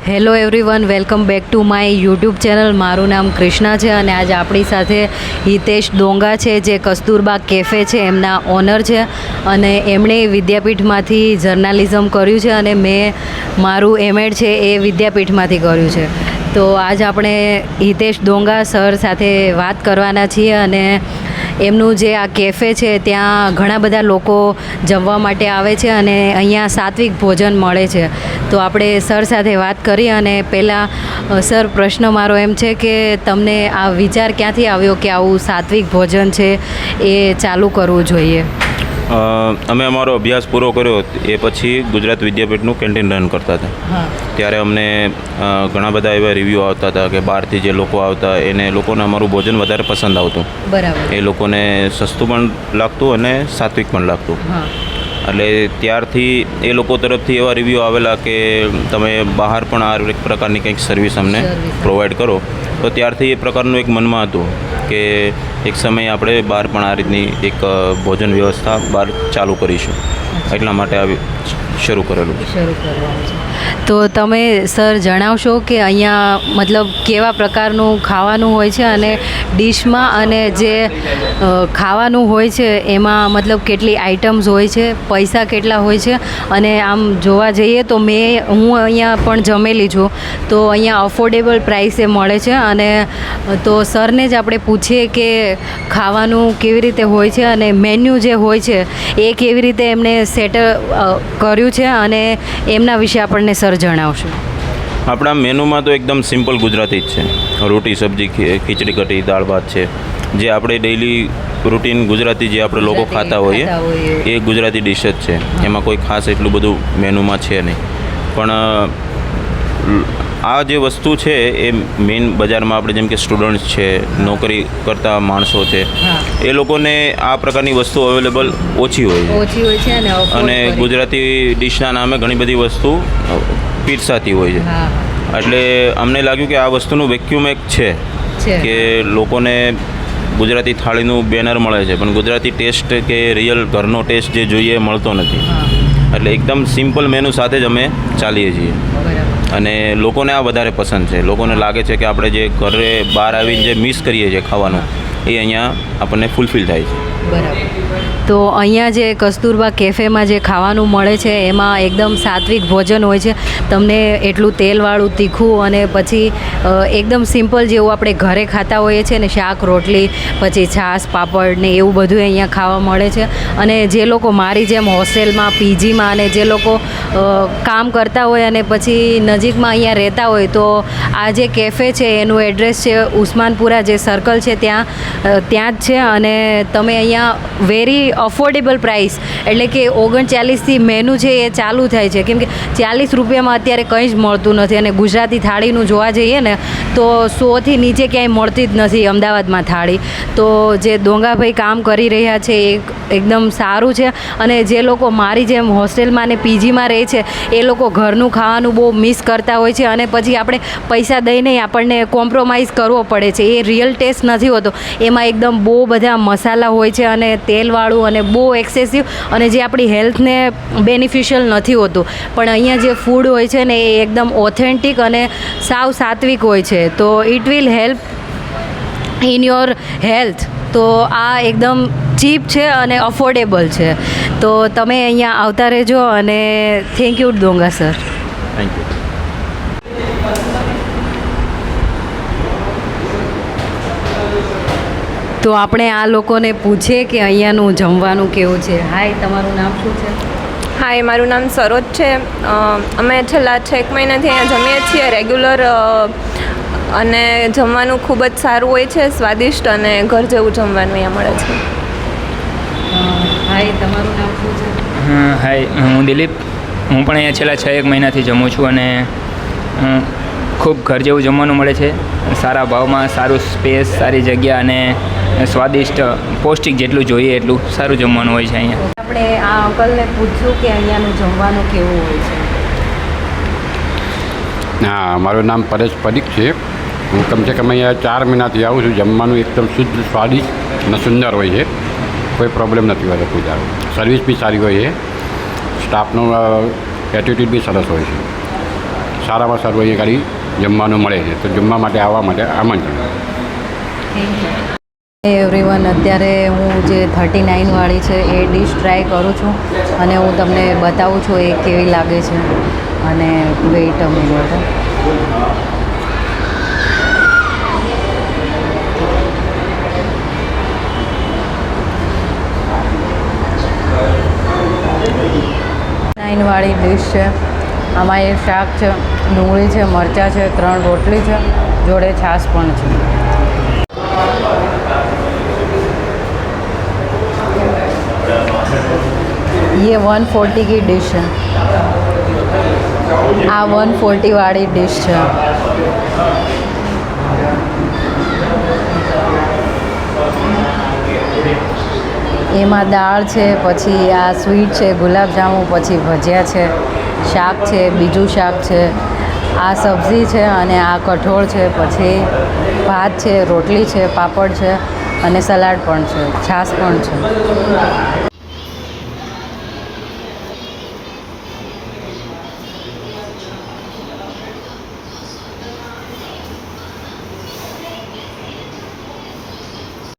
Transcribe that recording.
Hello everyone, welcome back to my YouTube channel. મારું નામ કૃષ્ણા છે અને આજે આપણી સાથે હિતેશ ડોંગા છે, જે કસ્તુરબા કેફે છે એમના ઓનર છે અને એમણે વિદ્યાપીઠમાંથી જર્નાલિઝમ કર્યું છે અને મેં મારું એમએડ છે એ વિદ્યાપીઠમાંથી કર્યું છે. તો આજ આપણે હિતેશ ડોંગા સર સાથે વાત કરવાના છીએ અને એમનું જે આ કેફે છે ત્યાં ઘણા બધા લોકો જમવા માટે આવે છે અને અહીંયા સાત્વિક ભોજન મળે છે. તો આપણે સર સાથે વાત કરી અને પહેલાં સર, પ્રશ્ન મારો એમ છે કે તમને આ વિચાર ક્યાંથી આવ્યો કે આવું સાત્વિક ભોજન છે એ ચાલુ કરવું જોઈએ? અમે અમારો અભ્યાસ પૂરો કર્યો એ પછી ગુજરાત વિદ્યાપીઠનું કેન્ટીન રન કરતા હતા. ત્યારે અમને ઘણા બધા એવા રિવ્યૂ આવતા હતા કે બહારથી જે લોકો આવતા એને લોકોને અમારું ભોજન વધારે પસંદ આવતું. બરાબર. એ લોકોને સસ્તું પણ લાગતું અને સાત્વિક પણ લાગતું. એટલે ત્યારથી એ લોકો તરફથી એવા રિવ્યૂ આવેલા કે તમે બહાર પણ આ એક પ્રકારની કંઈક સર્વિસ અમને પ્રોવાઈડ કરો. તો ત્યારથી એ પ્રકારનું એક મનમાં હતું કે એક સમયે આપણે બહાર પણ આ રીતની એક ભોજન વ્યવસ્થા બહાર ચાલુ કરીશું. એટલા માટે શરૂ કરેલું. તો તમે સર જણાવશો કે અહીંયા મતલબ કેવા પ્રકારનું ખાવાનું હોય છે અને ડીશમાં અને જે ખાવાનું હોય છે એમાં મતલબ કેટલી આઇટમ્સ હોય છે, પૈસા કેટલા હોય છે? અને આમ જોવા જઈએ તો હું અહીંયા પણ જમેલી છું, તો અહીંયા અફોર્ડેબલ પ્રાઇસે મળે છે. અને તો સરને જ આપણે પૂછીએ કે ખાવાનું કેવી રીતે હોય છે અને મેન્યુ જે હોય છે એ કેવી રીતે એમને સેટ કર્યું છે અને એમના વિશે આપણને સર જણાવશો. આપણા મેનુમાં તો એકદમ સિમ્પલ ગુજરાતી જ છે. રોટી, સબ્જી, ખીચડી કઢી, દાળ ભાત છે, જે આપણે ડેઈલી રૂટીન ગુજરાતી જે આપણે લોકો ખાતા હોઈએ એ ગુજરાતી ડિશ જ છે. એમાં કોઈ ખાસ એટલું બધું મેનુમાં છે નહીં. પણ આ જે વસ્તુ છે એ મેઇન બજારમાં આપણે જેમ કે સ્ટુડન્ટ્સ છે, નોકરી કરતા માણસો છે, એ લોકોને આ પ્રકારની વસ્તુ અવેલેબલ ઓછી હોય છે અને ગુજરાતી ડિશના નામે ઘણી બધી વસ્તુ પીરસાતી હોય છે. એટલે અમને લાગ્યું કે આ વસ્તુનું વેક્યુમ એક છે કે લોકોને ગુજરાતી થાળીનું બેનર મળે છે પણ ગુજરાતી ટેસ્ટ કે રિયલ ઘરનો ટેસ્ટ જે જોઈએ મળતો નથી. એટલે એકદમ સિમ્પલ મેનુ સાથે જ અમે ચાલીએ છીએ અને લોકોને આ વધારે પસંદ છે. લોકોને લાગે છે કે આપણે જે ઘરે બહાર આવીને જે મિસ કરીએ છીએ ખાવાનું એ અહીંયા આપણને ફૂલફિલ થાય છે. બરાબર. તો અહીંયા જે કસ્તુરબા કેફેમાં જે ખાવાનું મળે છે એમાં એકદમ સાત્વિક ભોજન હોય છે. તમને એટલું તેલવાળું, તીખું અને પછી એકદમ સિમ્પલ જેવું આપણે ઘરે ખાતા હોઈએ છીએ ને, શાક રોટલી, પછી છાશ, પાપડ ને એવું બધું અહીંયા ખાવા મળે છે. અને જે લોકો મારી જેમ હોસ્ટેલમાં, પીજીમાં અને જે લોકો કામ કરતા હોય અને પછી નજીકમાં અહીંયા રહેતા હોય તો આ જે કેફે છે એનું એડ્રેસ છે ઉસ્માનપુરા જે સર્કલ છે ત્યાં જ છે. અને તમે અહીંયા વેરી અફોર્ડેબલ પ્રાઇસ એટલે કે 39થી મેનુ છે એ ચાલુ થાય છે, કેમ કે 40 રૂપિયામાં અત્યારે કંઈ જ મળતું નથી. અને ગુજરાતી થાળીનું જોવા જઈએ ને તો 100થી નીચે ક્યાંય મળતી જ નથી અમદાવાદમાં થાળી. તો જે ડોંગાભાઈ કામ કરી રહ્યા છે એ એકદમ સારું છે. અને જે લોકો મારી જેમ હોસ્ટેલમાં ને પીજીમાં રહે છે એ લોકો ઘરનું ખાવાનું બહુ મિસ કરતા હોય છે અને પછી આપણે પૈસા દઈને આપણને કોમ્પ્રોમાઇઝ કરવો પડે છે. એ રિયલ ટેસ્ટ નથી હોતો. એમાં એકદમ બહુ બધા મસાલા હોય છે અને તેલવાળું અને બહુ એક્સેસિવ અને જે આપણી હેલ્થને બેનિફિશિયલ નથી હોતું. પણ અહીંયા જે ફૂડ હોય છે ને એ એકદમ ઓથેન્ટિક અને સાવ સાત્વિક હોય છે. તો it will help in your health. તો આ એકદમ ચીપ છે અને અફોર્ડેબલ છે. તો તમે અહીંયા આવતા રહેજો અને thank you Donga sir. Thank you. તો આપણે આ લોકોને પૂછીએ કે અહીંયાનું જમવાનું કેવું છે. હાય, તમારું નામ શું છે? હાય, મારું નામ સરોજ છે. અમે છેલ્લા 6 મહિનાથી અહીંયા જમીએ છીએ રેગ્યુલર અને જમવાનું ખૂબ જ સારું હોય છે, સ્વાદિષ્ટ અને ઘર જેવું જમવાનું અહીંયા મળે છે. હાય, તમારું નામ શું છે? હાય, હું દિલીપ. હું પણ અહીંયા છેલ્લા 6 મહિનાથી જમું છું અને ખૂબ ઘર જેવું જમવાનું મળે છે. સારા ભાવમાં, સારું સ્પેસ, સારી જગ્યા અને સ્વાદિષ્ટ, પૌષ્ટિક જેટલું જોઈએ એટલું સારું જમવાનું હોય છે અહીંયા. આપણે આ અંકલને પૂછ્યું કે અહીંયાનું જમવાનું કેવું હોય છે. હા, મારું નામ પરેશ પરીખ છે. હું કમસે કમ અહીંયા 4 મહિનાથી આવું છું. જમવાનું એકદમ શુદ્ધ, સ્વાદિષ્ટ અને સુંદર હોય છે. કોઈ પ્રોબ્લેમ નથી હોતો પૂજા. સર્વિસ બી સારી હોય છે. સ્ટાફનો એટીટ્યૂડ બી સરસ હોય છે. સારામાં સારું અહીંયા ગાડી જમવાનું મળે છે. તો જમવા માટે આવવા માટે આમંત્રણ. એવરીવન, અત્યારે હું જે 39 વાળી છે એ ડીશ ટ્રાય કરું છું અને હું તમને બતાવું છું એ કેવી લાગે છે. અને વેઇટ અ મિનિટ. વાળી ડીશ છે. આમાં એક શાક છે, ડુંગળી છે, મરચાં છે, 3 રોટલી છે, જોડે છાશ પણ છે. ये 140 की डिश है. आ 140 वाली डिश है. એમાં દાળ છે, પછી આ સ્વીટ છે, ગુલાબજાંબુ, પછી ભજીયા છે, શાક છે, બીજું શાક છે, આ સબ્જી છે અને આ કઠોળ છે, પછી ભાત છે, રોટલી છે, પાપડ છે અને સલાડ પણ છે, છાશ પણ છે.